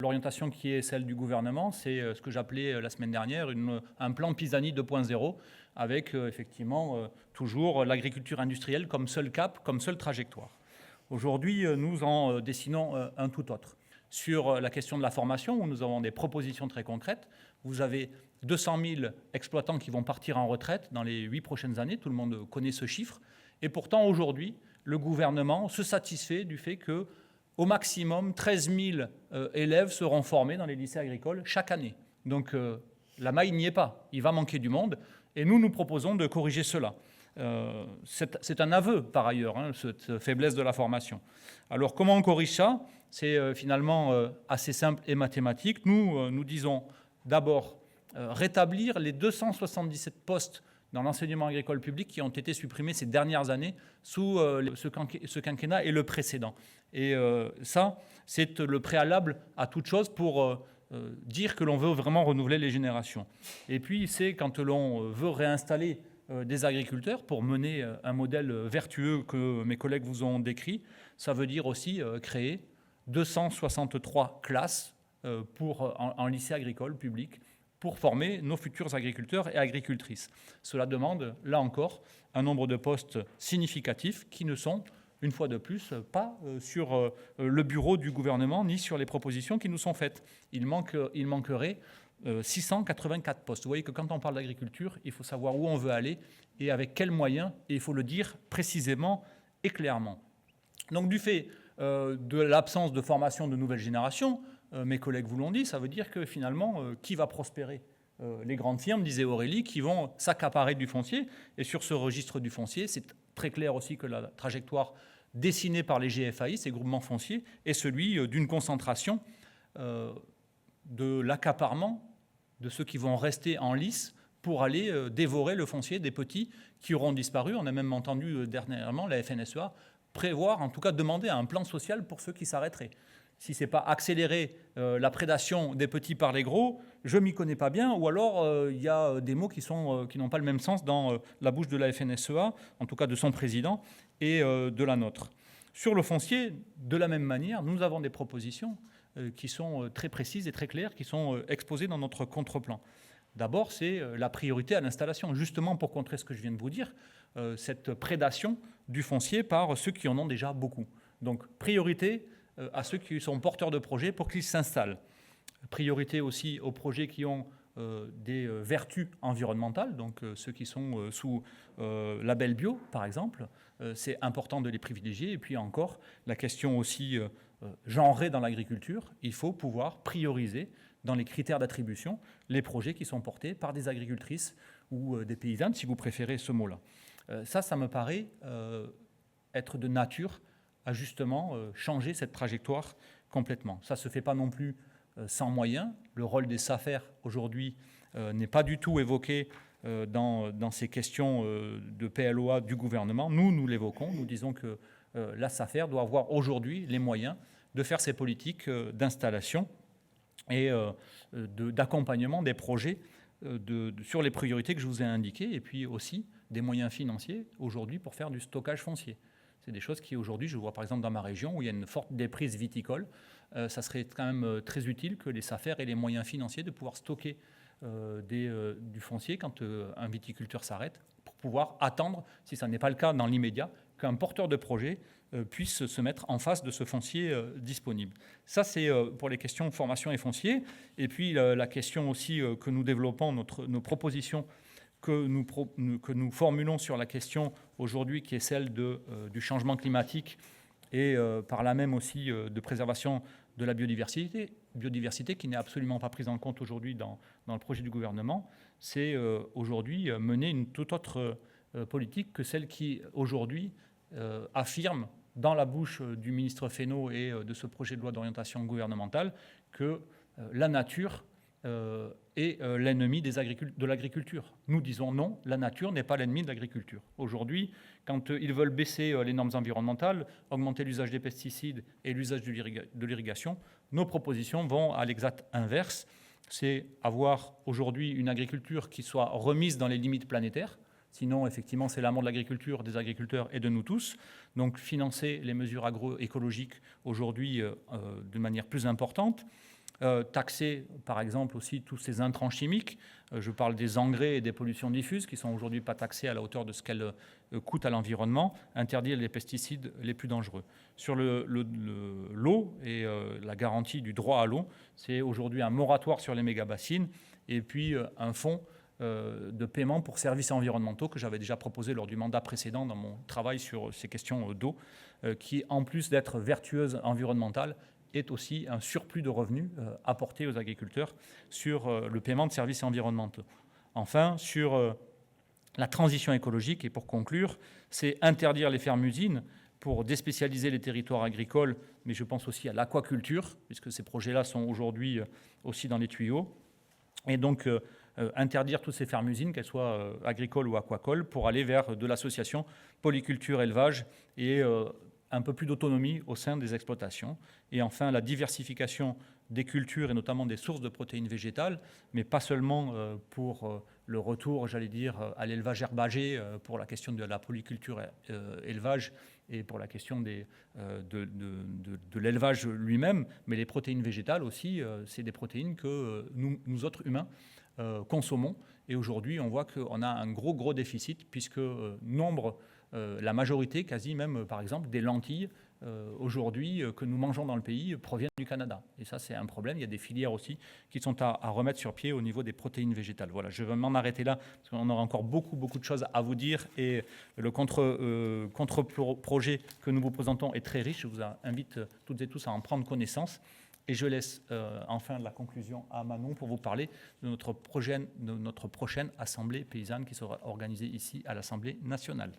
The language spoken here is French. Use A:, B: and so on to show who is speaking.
A: L'orientation qui est celle du gouvernement, c'est ce que j'appelais la semaine dernière un plan Pisani 2.0, avec effectivement toujours l'agriculture industrielle comme seul cap, comme seule trajectoire. Aujourd'hui, nous en dessinons un tout autre. Sur la question de la formation, où nous avons des propositions très concrètes, vous avez 200 000 exploitants qui vont partir en retraite dans les 8 prochaines années, tout le monde connaît ce chiffre, et pourtant aujourd'hui, le gouvernement se satisfait du fait que au maximum, 13 000 élèves seront formés dans les lycées agricoles chaque année. Donc la maille n'y est pas, il va manquer du monde, et nous proposons de corriger cela. C'est un aveu, par ailleurs, cette faiblesse de la formation. Alors comment on corrige ça? C'est finalement assez simple et mathématique. Nous disons d'abord rétablir les 277 postes dans l'enseignement agricole public qui ont été supprimés ces dernières années sous ce quinquennat et le précédent. Et ça, c'est le préalable à toute chose pour dire que l'on veut vraiment renouveler les générations. Et puis, c'est quand l'on veut réinstaller des agriculteurs pour mener un modèle vertueux que mes collègues vous ont décrit, ça veut dire aussi créer 263 classes en lycée agricole public pour former nos futurs agriculteurs et agricultrices. Cela demande, là encore, un nombre de postes significatifs qui ne sont, une fois de plus, pas sur le bureau du gouvernement ni sur les propositions qui nous sont faites. Il manquerait 684 postes. Vous voyez que quand on parle d'agriculture, il faut savoir où on veut aller et avec quels moyens, et il faut le dire précisément et clairement. Donc du fait de l'absence de formation de nouvelles générations, mes collègues vous l'ont dit, ça veut dire que finalement, qui va prospérer? Les grandes firmes, disait Aurélie, qui vont s'accaparer du foncier. Et sur ce registre du foncier, c'est très clair aussi que la trajectoire dessinée par les GFAI, ces groupements fonciers, est celui d'une concentration de l'accaparement de ceux qui vont rester en lice pour aller dévorer le foncier des petits qui auront disparu. On a même entendu dernièrement la FNSEA prévoir, en tout cas demander un plan social pour ceux qui s'arrêteraient. Si ce n'est pas accélérer la prédation des petits par les gros, je ne m'y connais pas bien, ou alors il y a des mots qui n'ont pas le même sens dans la bouche de la FNSEA, en tout cas de son président, et de la nôtre. Sur le foncier, de la même manière, nous avons des propositions qui sont très précises et très claires, qui sont exposées dans notre contre-plan. D'abord, c'est la priorité à l'installation, justement pour contrer ce que je viens de vous dire, cette prédation du foncier par ceux qui en ont déjà beaucoup. Donc, priorité à ceux qui sont porteurs de projets pour qu'ils s'installent. Priorité aussi aux projets qui ont des vertus environnementales, donc ceux qui sont sous label bio, par exemple. C'est important de les privilégier. Et puis encore, la question aussi genrée dans l'agriculture, il faut pouvoir prioriser dans les critères d'attribution les projets qui sont portés par des agricultrices ou des paysannes, si vous préférez ce mot-là. Ça me paraît être de nature à justement changer cette trajectoire complètement. Ça ne se fait pas non plus sans moyens. Le rôle des SAFER aujourd'hui n'est pas du tout évoqué dans ces questions de PLOA du gouvernement. Nous l'évoquons. Nous disons que la SAFER doit avoir aujourd'hui les moyens de faire ses politiques d'installation et d'accompagnement des projets sur les priorités que je vous ai indiquées, et puis aussi des moyens financiers aujourd'hui pour faire du stockage foncier. C'est des choses qui aujourd'hui, je vois par exemple dans ma région où il y a une forte déprise viticole, ça serait quand même très utile que les SAFER aient les moyens financiers de pouvoir stocker du foncier quand un viticulteur s'arrête, pour pouvoir attendre, si ça n'est pas le cas dans l'immédiat, qu'un porteur de projet puisse se mettre en face de ce foncier disponible. Ça, c'est pour les questions formation et foncier. Et puis la question aussi que nous développons, nos propositions que nous formulons sur la question aujourd'hui, qui est celle du changement climatique et par là même aussi de préservation de la biodiversité qui n'est absolument pas prise en compte aujourd'hui dans le projet du gouvernement, c'est aujourd'hui mener une toute autre politique que celle qui aujourd'hui affirme dans la bouche du ministre Fesneau et de ce projet de loi d'orientation gouvernementale que la nature est l'ennemi de l'agriculture. Nous disons non, la nature n'est pas l'ennemi de l'agriculture. Aujourd'hui, quand ils veulent baisser les normes environnementales, augmenter l'usage des pesticides et l'usage de l'irrigation, nos propositions vont à l'exact inverse. C'est avoir aujourd'hui une agriculture qui soit remise dans les limites planétaires. Sinon, effectivement, c'est la mort de l'agriculture, des agriculteurs et de nous tous. Donc, financer les mesures agroécologiques aujourd'hui de manière plus importante. taxer, par exemple, aussi tous ces intrants chimiques. Je parle des engrais et des pollutions diffuses qui sont aujourd'hui pas taxées à la hauteur de ce qu'elles coûtent à l'environnement. Interdire les pesticides les plus dangereux. Sur l'eau et la garantie du droit à l'eau, c'est aujourd'hui un moratoire sur les méga-bassines et puis un fonds de paiement pour services environnementaux que j'avais déjà proposé lors du mandat précédent dans mon travail sur ces questions d'eau, qui, en plus d'être vertueuse environnementale, est aussi un surplus de revenus apporté aux agriculteurs sur le paiement de services environnementaux. Enfin, sur la transition écologique, et pour conclure, c'est interdire les fermes-usines pour déspécialiser les territoires agricoles, mais je pense aussi à l'aquaculture, puisque ces projets-là sont aujourd'hui aussi dans les tuyaux. Et donc, interdire toutes ces fermes-usines, qu'elles soient agricoles ou aquacoles, pour aller vers de l'association polyculture-élevage et un peu plus d'autonomie au sein des exploitations. Et enfin, la diversification des cultures et notamment des sources de protéines végétales, mais pas seulement pour le retour, j'allais dire, à l'élevage herbagé, pour la question de la polyculture-élevage et pour la question de l'élevage lui-même, mais les protéines végétales aussi, c'est des protéines que nous autres humains, consommons. Et aujourd'hui, on voit qu'on a un gros déficit puisque la majorité, quasi même, par exemple, des lentilles, aujourd'hui, que nous mangeons dans le pays, proviennent du Canada. Et ça, c'est un problème. Il y a des filières aussi qui sont à remettre sur pied au niveau des protéines végétales. Voilà, je vais m'en arrêter là, parce qu'on aura encore beaucoup de choses à vous dire. Et le contre-projet que nous vous présentons est très riche. Je vous invite toutes et tous à en prendre connaissance. Et je laisse enfin la conclusion à Manon pour vous parler de notre prochaine assemblée paysanne qui sera organisée ici à l'Assemblée nationale.